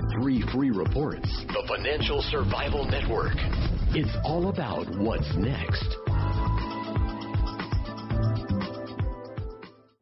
get 3 free reports. The Financial Survival Network. It's all about what's next.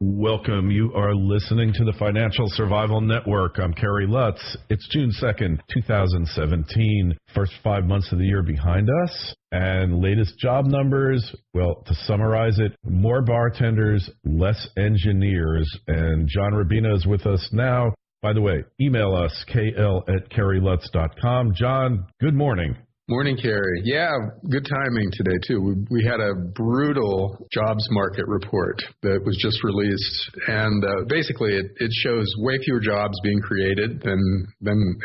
Welcome. You are listening to the Financial Survival Network. I'm Kerry Lutz. It's June 2nd, 2017. First 5 months of the year behind us. And latest job numbers, well, to summarize it, more bartenders, less engineers. And John Rubino is with us now. By the way, email us, kl@kerrylutz.com. John, good morning. Morning, Kerry. Yeah, good timing today, too. We had a brutal jobs market report that was just released, and basically it shows way fewer jobs being created than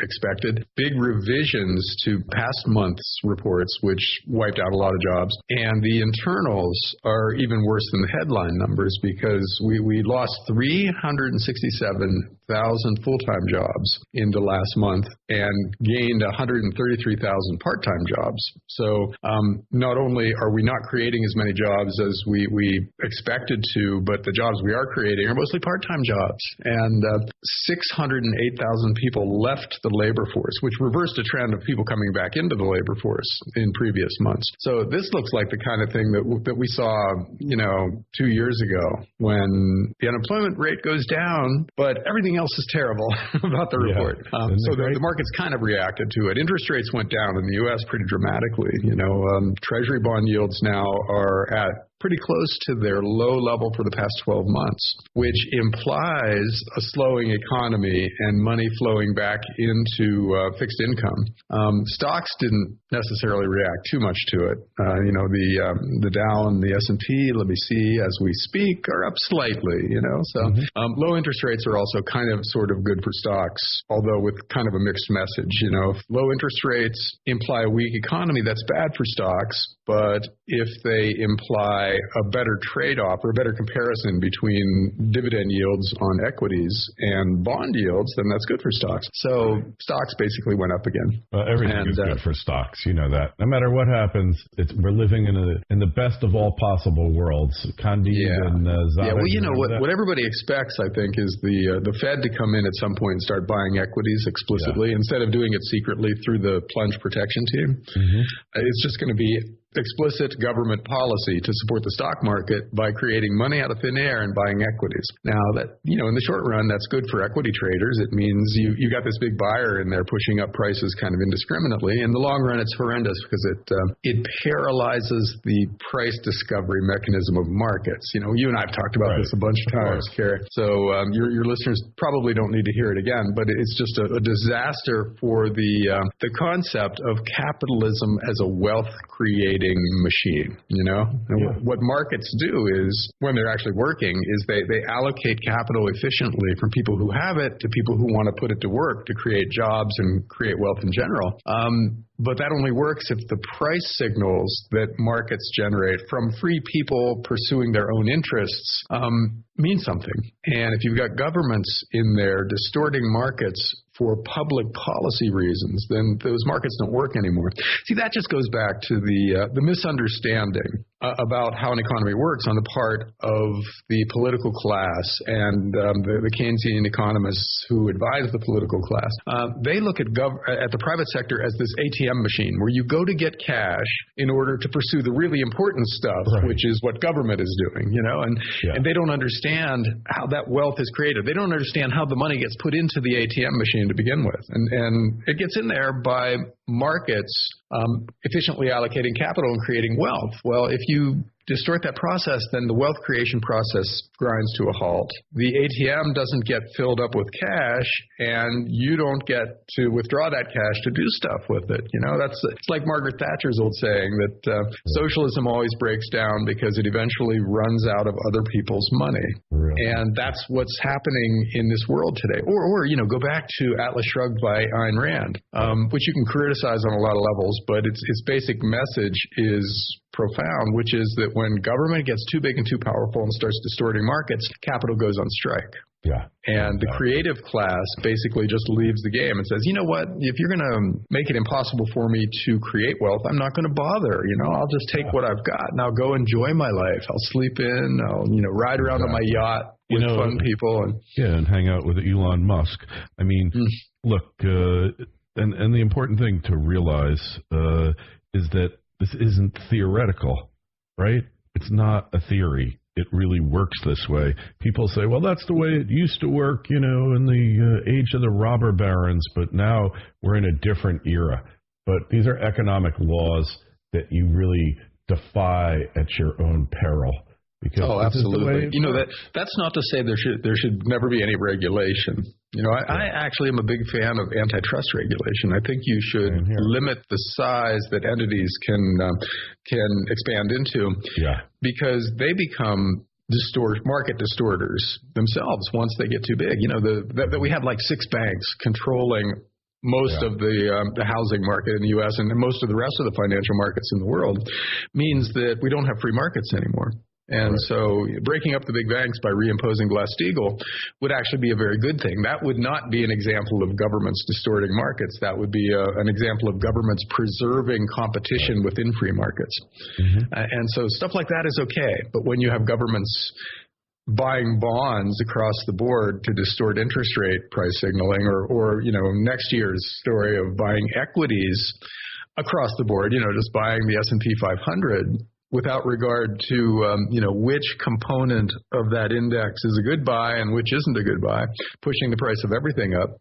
expected. Big revisions to past month's reports, which wiped out a lot of jobs. And the internals are even worse than the headline numbers because we lost 367,000 full-time jobs in the last month and gained 133,000 part-time jobs. So not only are we not creating as many jobs as we expected to, but the jobs we are creating are mostly part-time jobs. And 608,000 people left the labor force, which reversed a trend of people coming back into the labor force in previous months. So this looks like the kind of thing that we saw, 2 years ago when the unemployment rate goes down, but everything else is terrible about the report. So the market's kind of reacted to it. Interest rates went down in the U.S. pretty dramatically. Treasury bond yields now are at pretty close to their low level for the past 12 months, which implies a slowing economy and money flowing back into fixed income. Stocks didn't necessarily react too much to it. The Dow and the S&P, let me see, as we speak, are up slightly, So low interest rates are also kind of sort of good for stocks, although with kind of a mixed message. If low interest rates imply a weak economy, that's bad for stocks. But if they imply a better trade-off or a better comparison between dividend yields on equities and bond yields, then that's good for stocks. So stocks basically went up again. Everything is good for stocks. You know that. No matter what happens, we're living in the best of all possible worlds. Candide and Zadok. Yeah, well, what everybody expects, I think, is the Fed to come in at some point and start buying equities explicitly instead of doing it secretly through the plunge protection team. It's just going to be explicit government policy to support the stock market by creating money out of thin air and buying equities. Now that, in the short run, that's good for equity traders. It means you got this big buyer in there pushing up prices kind of indiscriminately. In the long run, it's horrendous because it paralyzes the price discovery mechanism of markets. You and I have talked about this a bunch of times, Kerry. So your listeners probably don't need to hear it again, but it's just a disaster for the concept of capitalism as a wealth creating machine, And what markets do is, when they're actually working, is they allocate capital efficiently from people who have it to people who want to put it to work to create jobs and create wealth in general. But that only works if the price signals that markets generate from free people pursuing their own interests mean something. And if you've got governments in there distorting markets for public policy reasons, then those markets don't work anymore. See, that just goes back to the misunderstanding about how an economy works on the part of the political class and the Keynesian economists who advise the political class. They look at the private sector as this ATM machine where you go to get cash in order to pursue the really important stuff, which is what government is doing, and they don't understand how that wealth is created. They don't understand how the money gets put into the ATM machine to begin with. And it gets in there by markets efficiently allocating capital and creating wealth. Well, if you distort that process, then the wealth creation process grinds to a halt. The ATM doesn't get filled up with cash, and you don't get to withdraw that cash to do stuff with it. It's like Margaret Thatcher's old saying that socialism always breaks down because it eventually runs out of other people's money. And that's what's happening in this world today. Or go back to Atlas Shrugged by Ayn Rand, which you can criticize on a lot of levels, but its basic message is profound, which is that when government gets too big and too powerful and starts distorting markets, capital goes on strike. And the creative class basically just leaves the game and says, you know what, if you're going to make it impossible for me to create wealth, I'm not going to bother. I'll just take what I've got and I'll go enjoy my life. I'll sleep in, I'll, ride around on my yacht with fun people. And hang out with Elon Musk. I mean, look, and the important thing to realize is that this isn't theoretical, right? It's not a theory. It really works this way. People say, well, that's the way it used to work, in the age of the robber barons, but now we're in a different era. But these are economic laws that you really defy at your own peril. Because absolutely. That's not to say there should never be any regulation. I actually am a big fan of antitrust regulation. I think you should limit the size that entities can expand into, because they become market distorters themselves once they get too big. That we have like 6 banks controlling most of the housing market in the U.S. and most of the rest of the financial markets in the world means that we don't have free markets anymore. And so breaking up the big banks by reimposing Glass-Steagall would actually be a very good thing. That would not be an example of governments distorting markets. That would be an example of governments preserving competition within free markets. And so stuff like that is okay. But when you have governments buying bonds across the board to distort interest rate price signaling, or next year's story of buying equities across the board, just buying the S&P 500, without regard to which component of that index is a good buy and which isn't a good buy, pushing the price of everything up,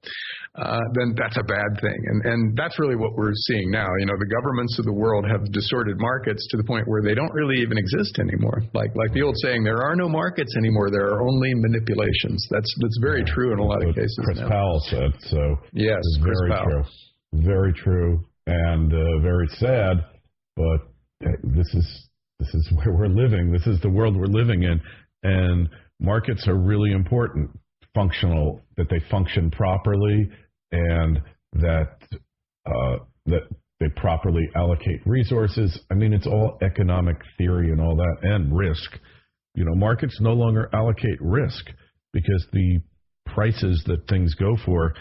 then that's a bad thing. And that's really what we're seeing now. The governments of the world have distorted markets to the point where they don't really even exist anymore. Like the old saying, there are no markets anymore, there are only manipulations. That's very true in a lot of cases. Chris Powell said so. Yes, Chris Powell. True. Very true and very sad, but this is where we're living. This is the world we're living in. And markets are really important, that they function properly and that they properly allocate resources. I mean, it's all economic theory and all that, and risk. Markets no longer allocate risk because the prices that things go for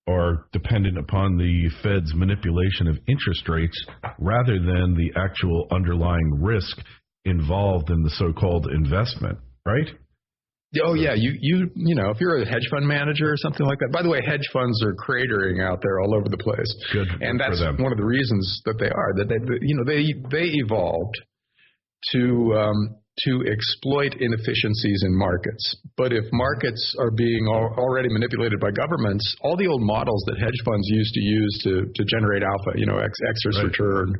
are dependent upon the Fed's manipulation of interest rates rather than the actual underlying risk involved in the so-called investment, right? Oh, yeah. If you're a hedge fund manager or something like that. By the way, hedge funds are cratering out there all over the place. Good. And that's one of the reasons that they are, that they evolved to exploit inefficiencies in markets. But if markets are being already manipulated by governments, all the old models that hedge funds used to use to generate alpha, excess return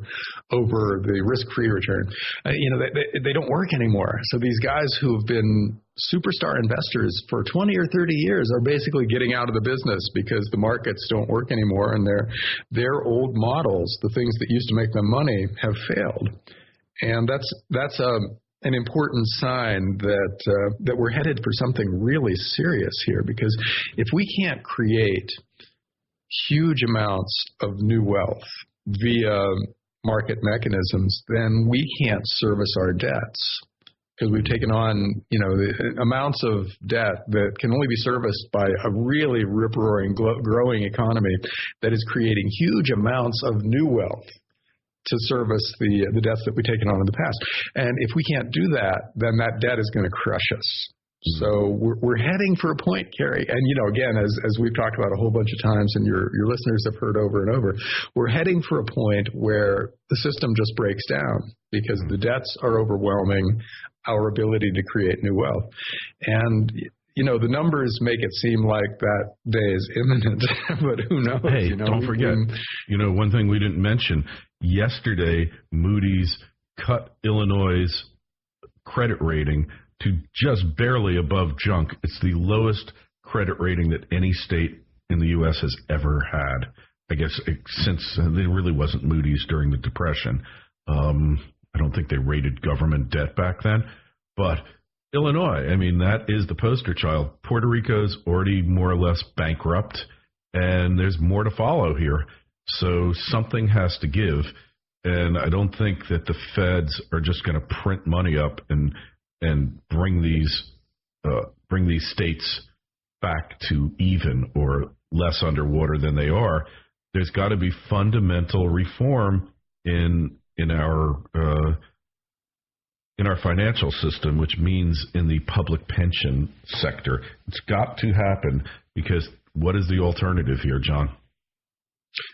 over the risk-free return, they don't work anymore. So these guys who have been superstar investors for 20 or 30 years are basically getting out of the business because the markets don't work anymore, and their old models, the things that used to make them money, have failed. And that's an important sign that we're headed for something really serious here, because if we can't create huge amounts of new wealth via market mechanisms, then we can't service our debts, because we've taken on the amounts of debt that can only be serviced by a really rip-roaring growing economy that is creating huge amounts of new wealth to service the debts that we've taken on in the past. And if we can't do that, then that debt is going to crush us. So we're heading for a point, Kerry, and again, as we've talked about a whole bunch of times, and your listeners have heard over and over, we're heading for a point where the system just breaks down because the debts are overwhelming our ability to create new wealth. And the numbers make it seem like that day is imminent, but who knows? Hey, don't forget, one thing we didn't mention, yesterday, Moody's cut Illinois' credit rating to just barely above junk. It's the lowest credit rating that any state in the U.S. has ever had. I guess since there really wasn't Moody's during the Depression. I don't think they rated government debt back then. But Illinois, that is the poster child. Puerto Rico's already more or less bankrupt, and there's more to follow here. So something has to give, and I don't think that the feds are just going to print money up and bring these states back to even or less underwater than they are. There's got to be fundamental reform in our financial system, which means in the public pension sector. It's got to happen because what is the alternative here, John?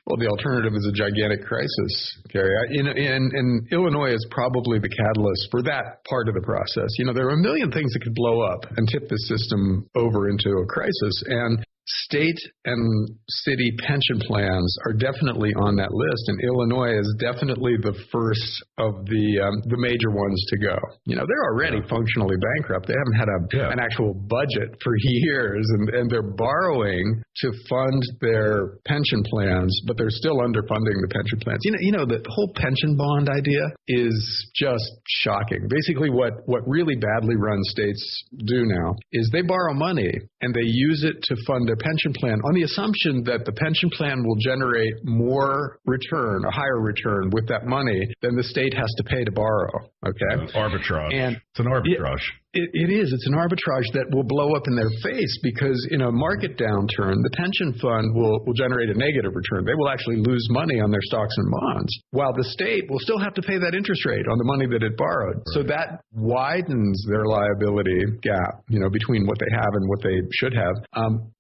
Well, the alternative is a gigantic crisis, Gary. And Illinois is probably the catalyst for that part of the process. There are a million things that could blow up and tip the system over into a crisis. And state and city pension plans are definitely on that list, and Illinois is definitely the first of the major ones to go. They're already functionally bankrupt. They haven't had an actual budget for years, and they're borrowing to fund their pension plans, but they're still underfunding the pension plans. The whole pension bond idea is just shocking. Basically, what really badly run states do now is they borrow money and they use it to fund their pension plan on the assumption that the pension plan will generate more return, a higher return with that money than the state has to pay to borrow. Okay? Arbitrage. And it's an arbitrage. It is. It's an arbitrage that will blow up in their face because in a market downturn, the pension fund will generate a negative return. They will actually lose money on their stocks and bonds, while the state will still have to pay that interest rate on the money that it borrowed. Right. So that widens their liability gap, between what they have and what they should have,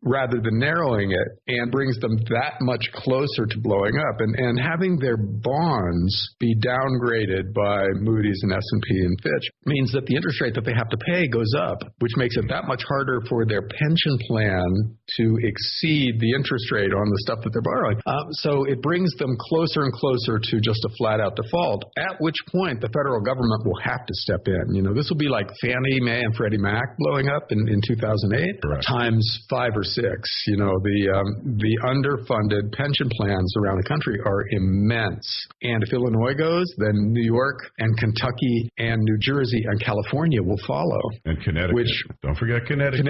rather than narrowing it, and brings them that much closer to blowing up. And having their bonds be downgraded by Moody's and S&P and Fitch means that the interest rate that they have to pay goes up, which makes it that much harder for their pension plan to exceed the interest rate on the stuff that they're borrowing. So it brings them closer and closer to just a flat-out default, at which point the federal government will have to step in. This will be like Fannie Mae and Freddie Mac blowing up in 2008, Correct. times 5 or 6. The underfunded pension plans around the country are immense. And if Illinois goes, then New York and Kentucky and New Jersey and California will follow. And Connecticut. Don't forget Connecticut.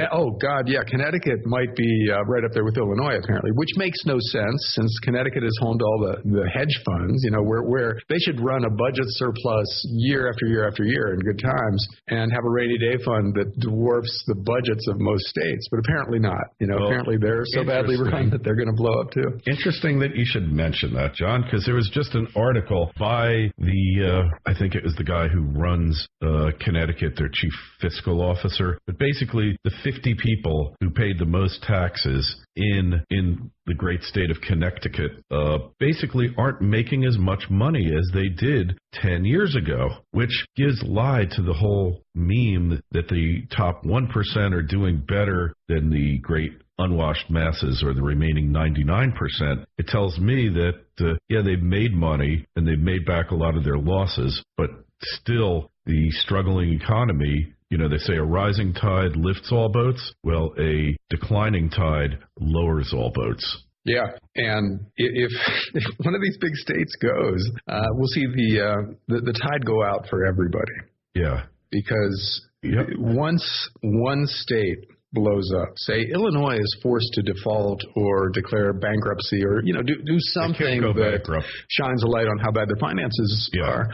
Connecticut might be right up there with Illinois, apparently, which makes no sense since Connecticut is home to all the hedge funds, where they should run a budget surplus year after year after year in good times and have a rainy day fund that dwarfs the budgets of most states, but apparently not. Apparently they're so badly run that they're going to blow up too. Interesting that you should mention that, John, because there was just an article by I think it was the guy who runs Connecticut, their chief fiscal officer, but basically the 50 people who paid the most taxes in the great state of Connecticut basically aren't making as much money as they did 10 years ago, which gives lie to the whole meme that the top 1% are doing better than the great unwashed masses or the remaining 99%. It tells me that, they've made money and they've made back a lot of their losses, but still the struggling economy, they say a rising tide lifts all boats. Well, a declining tide lowers all boats. Yeah, and if one of these big states goes, we'll see the tide go out for everybody. Yeah. Because once one state blows up, say Illinois is forced to default or declare bankruptcy or do something that shines a light on how bad their finances are,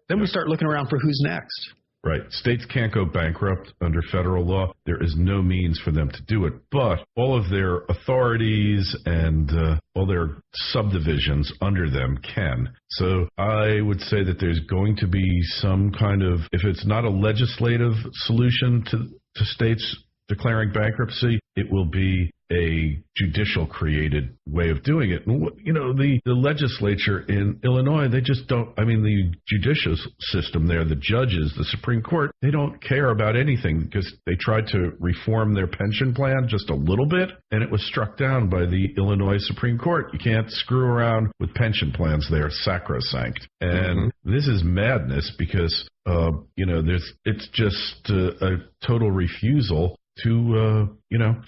then we start looking around for who's next. Right. States can't go bankrupt under federal law. There is no means for them to do it. But all of their authorities and all their subdivisions under them can. So I would say that there's going to be some kind of, if it's not a legislative solution to states declaring bankruptcy, it will be a judicial created way of doing it. And, the legislature in Illinois, they just don't, the judicial system there, the judges, the Supreme Court, they don't care about anything because they tried to reform their pension plan just a little bit, and it was struck down by the Illinois Supreme Court. You can't screw around with pension plans. They are sacrosanct. And this is madness because, it's just a total refusal to,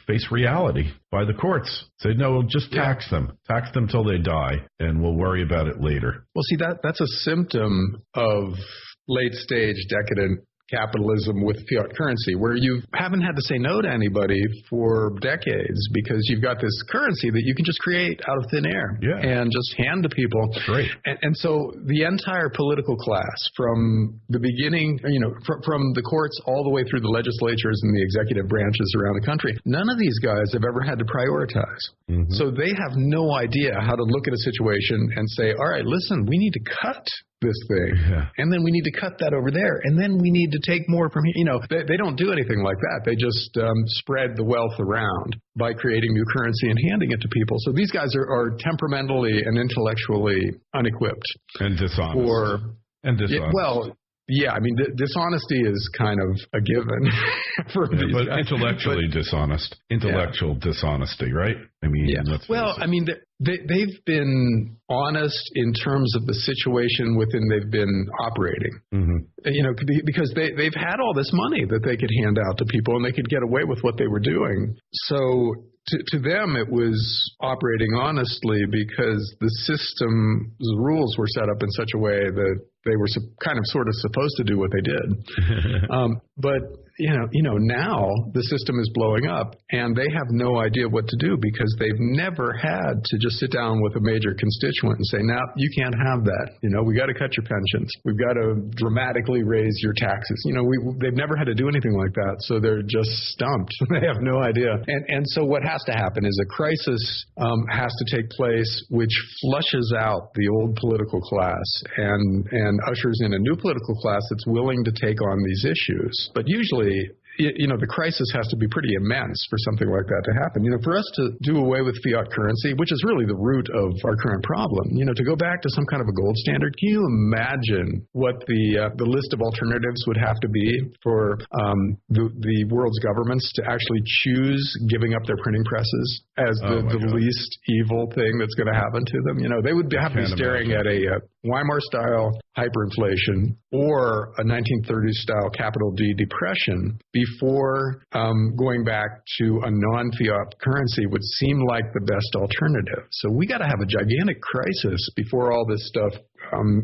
face reality by the courts. Say, no, we'll just tax them till they die, and we'll worry about it later. Well, see, that's a symptom of late-stage decadent capitalism with fiat currency, where you haven't had to say no to anybody for decades because you've got this currency that you can just create out of thin air and just hand to people. Great. And so the entire political class, from the beginning, from the courts all the way through the legislatures and the executive branches around the country, none of these guys have ever had to prioritize. So they have no idea how to look at a situation and say, all right, listen, we need to cut this thing. Yeah. And then we need to cut that over there. And then we need to take more from here. You know, they don't do anything like that. They just spread the wealth around by creating new currency and handing it to people. So these guys are temperamentally and intellectually unequipped. And dishonest. Yeah, I mean, dishonesty is kind of a given for these but guys. Intellectually dishonest. Intellectual dishonesty, right? I mean, they've been honest in terms of the situation within they've been operating. Mm-hmm. You know, because they've had all this money that they could hand out to people and they could get away with what they were doing. So to them, it was operating honestly because the system's rules were set up in such a way that they were kind of sort of supposed to do what they did. But now the system is blowing up and they have no idea what to do because they've never had to just sit down with a major constituent and say, now you can't have that. You know, we got to cut your pensions. We've got to dramatically raise your taxes. You know, they've never had to do anything like that. So they're just stumped. They have no idea. And so what has to happen is a crisis has to take place which flushes out the old political class and ushers in a new political class that's willing to take on these issues. But usually, the crisis has to be pretty immense for something like that to happen. You know, for us to do away with fiat currency, which is really the root of our current problem, to go back to some kind of a gold standard, can you imagine what the list of alternatives would have to be for the world's governments to actually choose giving up their printing presses as the least evil thing that's going to happen to them? You know, they would have to be staring at a Weimar-style hyperinflation or a 1930s-style capital D depression before going back to a non-fiat currency would seem like the best alternative. So we got to have a gigantic crisis before all this stuff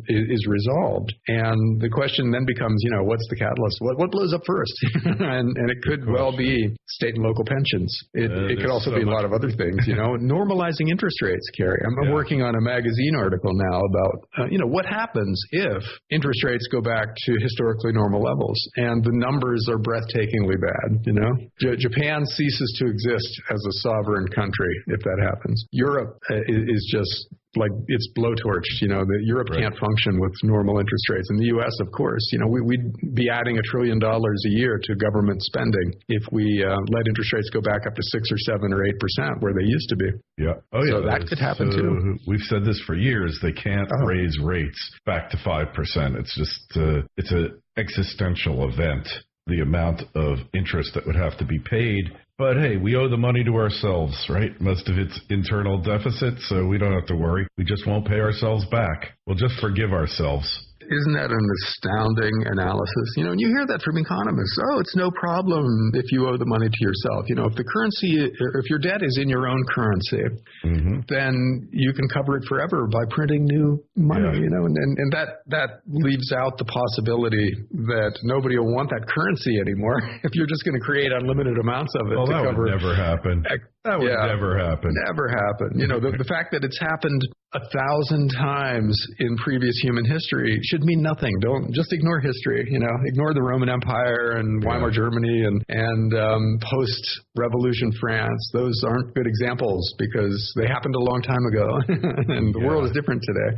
is resolved. And the question then becomes, what's the catalyst? What blows up first? and it could well be state and local pensions. It could also be a lot of other things, normalizing interest rates, Kerry. I'm working on a magazine article now about, what happens if interest rates go back to historically normal levels and the numbers are breathtakingly bad, Japan ceases to exist as a sovereign country if that happens. Europe is just like it's blowtorched, that Europe can't function with normal interest rates. In the U.S., of course, we'd be adding $1 trillion a year to government spending if we let interest rates go back up to 6 or 7 or 8% where they used to be. Yeah. So that could happen too. We've said this for years. They can't raise rates back to 5%. It's just, it's an existential event, the amount of interest that would have to be paid. But hey, we owe the money to ourselves, right? Most of it's internal deficit, so we don't have to worry. We just won't pay ourselves back. We'll just forgive ourselves. Isn't that an astounding analysis? And you hear that from economists. Oh, it's no problem if you owe the money to yourself. If the currency, or if your debt is in your own currency, then you can cover it forever by printing new money, and that leaves out the possibility that nobody will want that currency anymore if you're just going to create unlimited amounts of it to that cover. Would never happen. That would never happen. Never happen. The fact that it's happened 1,000 times in previous human history should mean nothing. Don't just ignore history. Ignore the Roman Empire and Weimar Germany and post-revolution France. Those aren't good examples because they happened a long time ago, and the world is different today.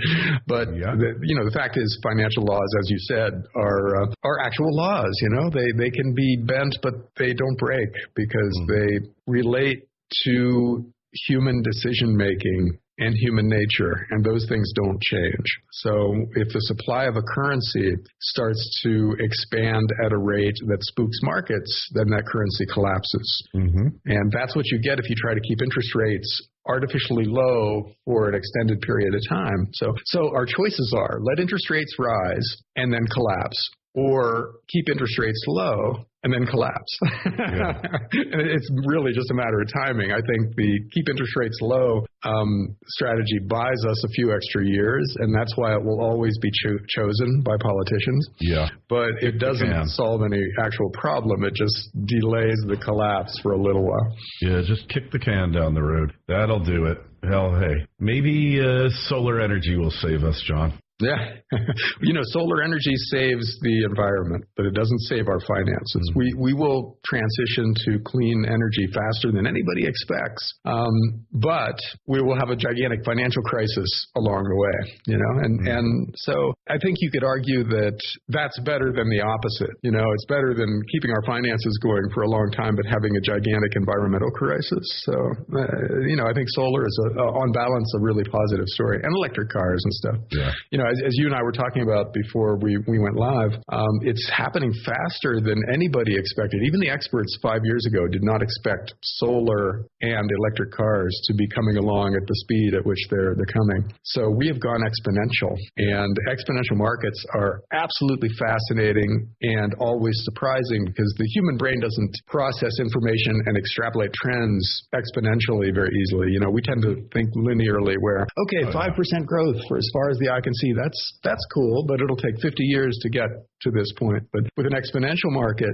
But the fact is, financial laws, as you said, are actual laws. They can be bent, but they don't break because they relate to human decision-making and human nature, and those things don't change. So if the supply of a currency starts to expand at a rate that spooks markets, then that currency collapses. And that's what you get if you try to keep interest rates artificially low for an extended period of time. So our choices are let interest rates rise and then collapse, or keep interest rates low and then collapse. And it's really just a matter of timing. I think the keep interest rates low strategy buys us a few extra years, and that's why it will always be chosen by politicians. But it doesn't solve any actual problem. It just delays the collapse for a little while. Just kick the can down the road. That'll do it. Hell, hey, maybe solar energy will save us, John. Yeah. Solar energy saves the environment, but it doesn't save our finances. We will transition to clean energy faster than anybody expects, but we will have a gigantic financial crisis along the way, and so I think you could argue that that's better than the opposite. It's better than keeping our finances going for a long time, but having a gigantic environmental crisis. So, I think solar is, on balance, a really positive story, and electric cars and stuff. Yeah. As you and I were talking about before we went live, it's happening faster than anybody expected. Even the experts 5 years ago did not expect solar and electric cars to be coming along at the speed at which they're coming. So we have gone exponential, and exponential markets are absolutely fascinating and always surprising because the human brain doesn't process information and extrapolate trends exponentially very easily. We tend to think linearly where, 5% growth for as far as the eye can see, that's cool, but it'll take 50 years to get to this point. But with an exponential market,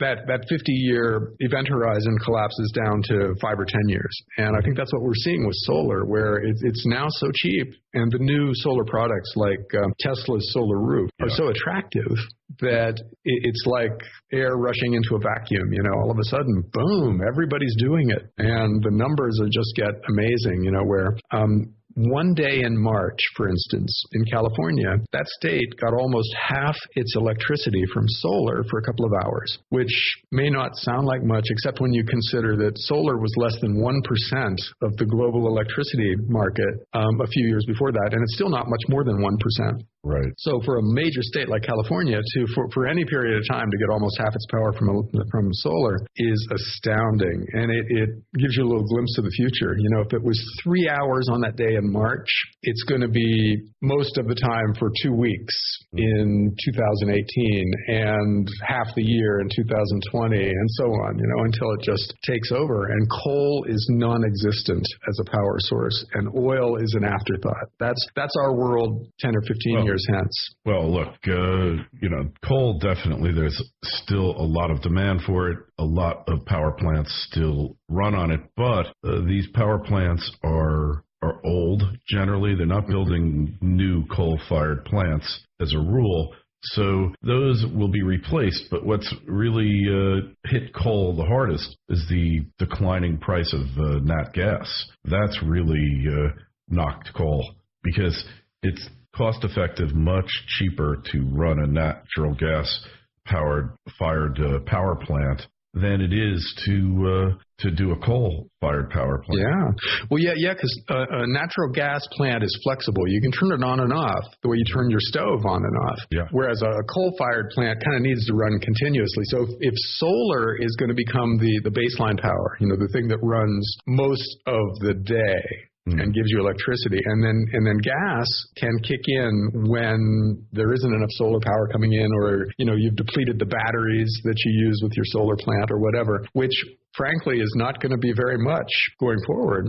that 50-year event horizon collapses down to 5 or 10 years. And I think that's what we're seeing with solar, where it's now so cheap, and the new solar products like Tesla's Solar Roof are so attractive that it's like air rushing into a vacuum. All of a sudden, boom, everybody's doing it. And the numbers just get amazing, where one day in March, for instance, in California, that state got almost half its electricity from solar for a couple of hours, which may not sound like much, except when you consider that solar was less than 1% of the global electricity market a few years before that, and it's still not much more than 1%. Right. So for a major state like California for any period of time to get almost half its power from solar is astounding, and it gives you a little glimpse of the future. If it was 3 hours on that day in March, it's going to be most of the time for 2 weeks in 2018 and half the year in 2020 and so on, until it just takes over. And coal is non-existent as a power source, and oil is an afterthought. That's our world 10 or 15 years hence. Well, look, coal, definitely, there's still a lot of demand for it. A lot of power plants still run on it, but these power plants are old. Generally, they're not building new coal-fired plants as a rule. So those will be replaced. But what's really hit coal the hardest is the declining price of nat gas. That's really knocked coal because it's cost-effective, much cheaper to run a natural gas-fired power plant than it is to do a coal-fired power plant. Yeah. Well, because a natural gas plant is flexible. You can turn it on and off the way you turn your stove on and off. Yeah. Whereas a coal-fired plant kind of needs to run continuously. So if solar is going to become the baseline power, the thing that runs most of the day, and gives you electricity, and then gas can kick in when there isn't enough solar power coming in, or you've depleted the batteries that you use with your solar plant or whatever, which frankly is not going to be very much going forward.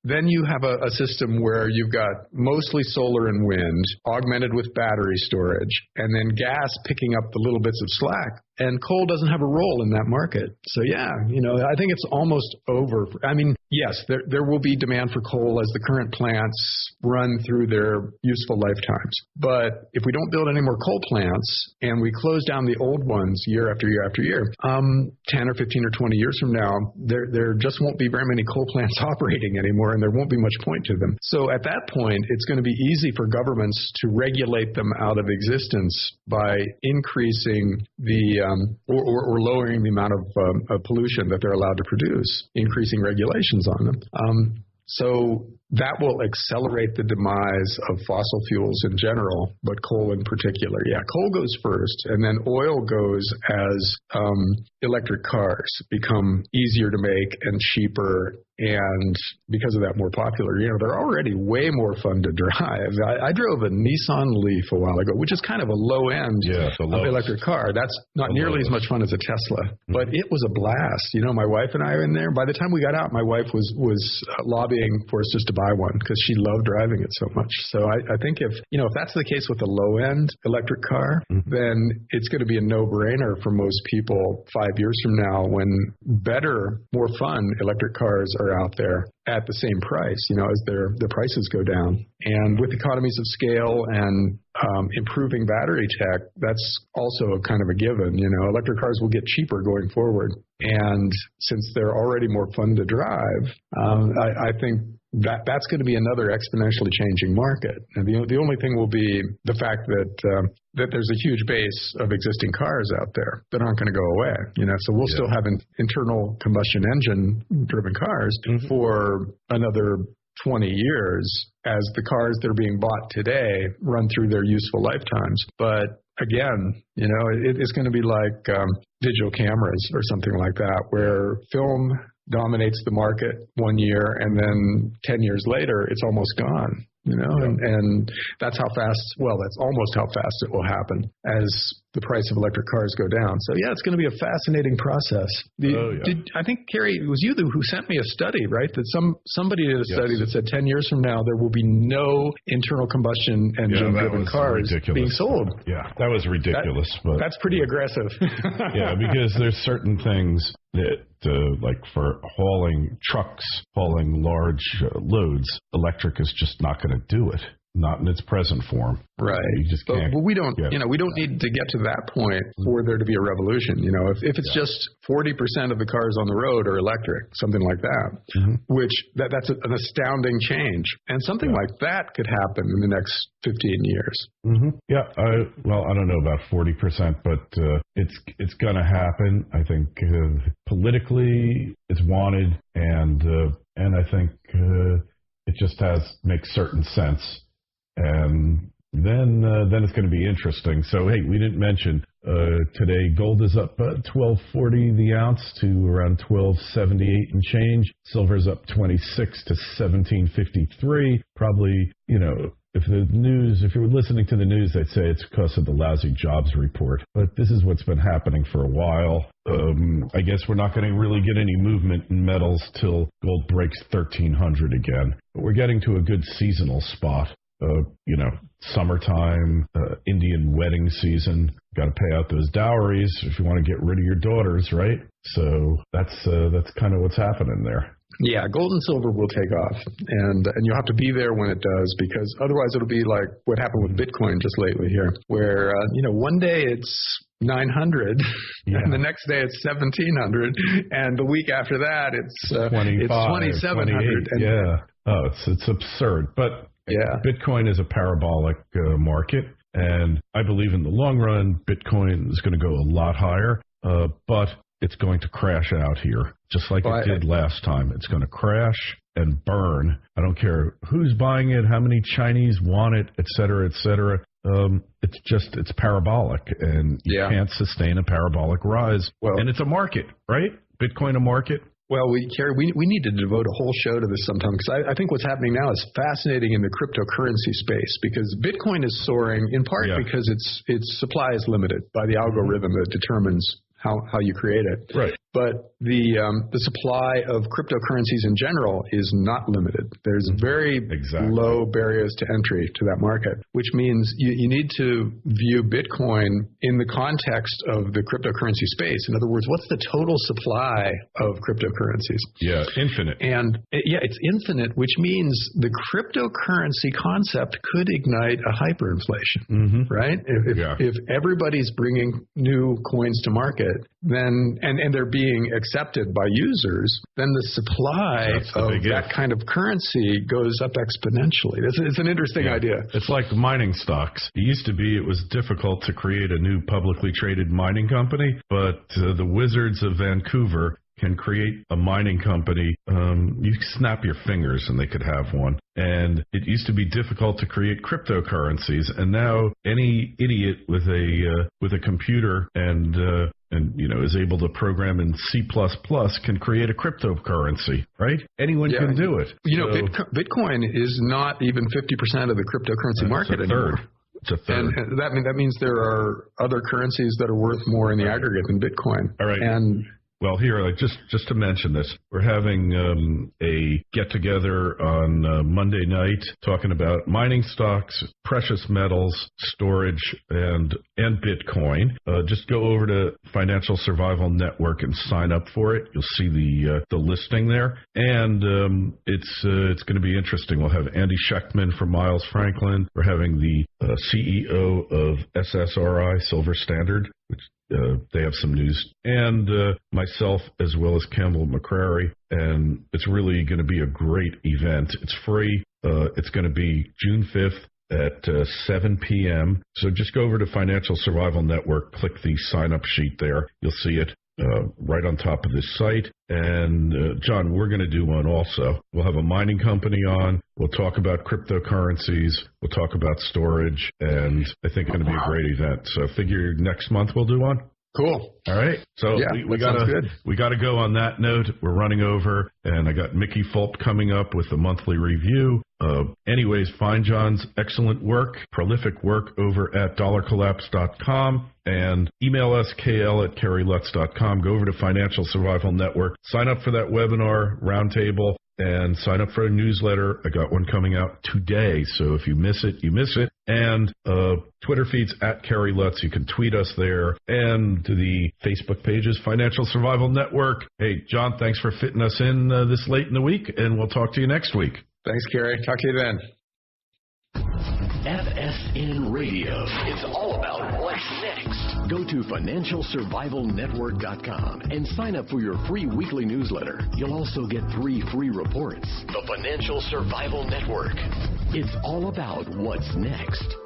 Then you have a system where you've got mostly solar and wind augmented with battery storage, and then gas picking up the little bits of slack. And coal doesn't have a role in that market. So I think it's almost over. I mean, yes, there will be demand for coal as the current plants run through their useful lifetimes. But if we don't build any more coal plants and we close down the old ones year after year after year, 10 or 15 or 20 years from now, there just won't be very many coal plants operating anymore, and there won't be much point to them. So at that point, it's going to be easy for governments to regulate them out of existence by increasing the or lowering the amount of pollution that they're allowed to produce, increasing regulations on them. So that will accelerate the demise of fossil fuels in general, but coal in particular. Yeah, coal goes first, and then oil goes as electric cars become easier to make and cheaper, and because of that, more popular. They're already way more fun to drive. I drove a Nissan Leaf a while ago, which is kind of a low-end electric car. That's not nearly as much fun as a Tesla, but it was a blast. My wife and I are in there. By the time we got out, my wife was lobbying for us just to buy one because she loved driving it so much. So I think if that's the case with the low end electric car, then it's going to be a no-brainer for most people 5 years from now when better, more fun electric cars are out there at the same price, as the prices go down. And with economies of scale and improving battery tech, that's also a kind of a given. Electric cars will get cheaper going forward. And since they're already more fun to drive, I think that's going to be another exponentially changing market. And the only thing will be the fact that there's a huge base of existing cars out there that aren't going to go away. So we'll still have internal combustion engine driven cars for another 20 years as the cars that are being bought today run through their useful lifetimes. But again, it's going to be like digital cameras or something like that, where film dominates the market 1 year and then 10 years later it's almost gone. And that's that's almost how fast it will happen as the price of electric cars go down. So it's going to be a fascinating process. I think, Kerry, it was you who sent me a study, right? That somebody did a study that said 10 years from now there will be no internal combustion engine driven cars being sold. Yeah, that was ridiculous. But that's pretty aggressive. Yeah, because there's certain things that like for hauling trucks, hauling large loads, electric is just not going to do it. Not in its present form. Right. You just can't. But we don't, we don't need to get to that point for there to be a revolution. If it's just 40% of the cars on the road are electric, something like that, which that's an astounding change. And something like that could happen in the next 15 years. Yeah. I don't know about 40%, but it's going to happen. I think politically it's wanted, and I think it just makes certain sense. And then it's going to be interesting. So, hey, we didn't mention today gold is up $12.40 the ounce to around $12.78 and change. Silver's up 26 to $17.53. Probably, if you were listening to the news, they'd say it's because of the lousy jobs report. But this is what's been happening for a while. I guess we're not going to really get any movement in metals till gold breaks 1,300 again. But we're getting to a good seasonal spot. Summertime, Indian wedding season. Got to pay out those dowries if you want to get rid of your daughters, right? So that's kind of what's happening there. Yeah, gold and silver will take off, and you'll have to be there when it does, because otherwise it'll be like what happened with Bitcoin just lately here, where one day it's 900, and the next day it's 1,700, and the week after that it's 2,700. It's absurd, but Bitcoin is a parabolic market, and I believe in the long run Bitcoin is going to go a lot higher, but it's going to crash out here, just like it did last time. It's going to crash and burn. I don't care who's buying it, how many Chinese want it, et cetera, et cetera. It's parabolic, and you can't sustain a parabolic rise. And it's a market, right? Bitcoin a market. Well, Kerry, we need to devote a whole show to this sometime, because I think what's happening now is fascinating in the cryptocurrency space, because Bitcoin is soaring in part because its supply is limited by the algorithm that determines how you create it. Right. But the supply of cryptocurrencies in general is not limited. There's very low barriers to entry to that market, which means you need to view Bitcoin in the context of the cryptocurrency space. In other words, what's the total supply of cryptocurrencies? Yeah, infinite. And it's infinite, which means the cryptocurrency concept could ignite a hyperinflation, right? If everybody's bringing new coins to market, then and they're being accepted by users, then the supply of that kind of currency goes up exponentially. It's an interesting idea. It's like mining stocks. It was difficult to create a new publicly traded mining company, but the Wizards of Vancouver can create a mining company. You snap your fingers and they could have one. And it used to be difficult to create cryptocurrencies, and now any idiot with a computer and is able to program in C++ can create a cryptocurrency, right? Anyone can do it. Bitcoin is not even 50% of the cryptocurrency market anymore. It's a third. And that means there are other currencies that are worth more in the aggregate than Bitcoin. All right. And Well, here, just to mention this, we're having a get-together on Monday night talking about mining stocks, precious metals, storage, and Bitcoin. Just go over to Financial Survival Network and sign up for it. You'll see the listing there, and it's going to be interesting. We'll have Andy Schechtman from Miles Franklin. We're having the CEO of SSRI, Silver Standard, which they have some news, and myself as well as Campbell McCrary, and it's really going to be a great event. It's free. It's going to be June 5th at 7 p.m. So just go over to Financial Survival Network, click the sign-up sheet there. You'll see it right on top of this site. And, John, we're going to do one also. We'll have a mining company on. We'll talk about cryptocurrencies. We'll talk about storage. And I think it's going to be a great event. So I figure next month we'll do one. Cool. All right. So yeah, we got to go on that note. We're running over, and I got Mickey Fulp coming up with the monthly review. Anyways, find John's excellent work, prolific work over at dollarcollapse.com, and email us, kl@kerrylutz.com. Go over to Financial Survival Network. Sign up for that webinar roundtable. And sign up for a newsletter. I got one coming out today, so if you miss it, you miss it. And Twitter feeds at Kerry Lutz. You can tweet us there. And the Facebook pages, Financial Survival Network. Hey, John, thanks for fitting us in this late in the week, and we'll talk to you next week. Thanks, Kerry. Talk to you then. FSN Radio. It's all about what's next. Go to FinancialSurvivalNetwork.com and sign up for your free weekly newsletter. You'll also get 3 free reports. The Financial Survival Network. It's all about what's next.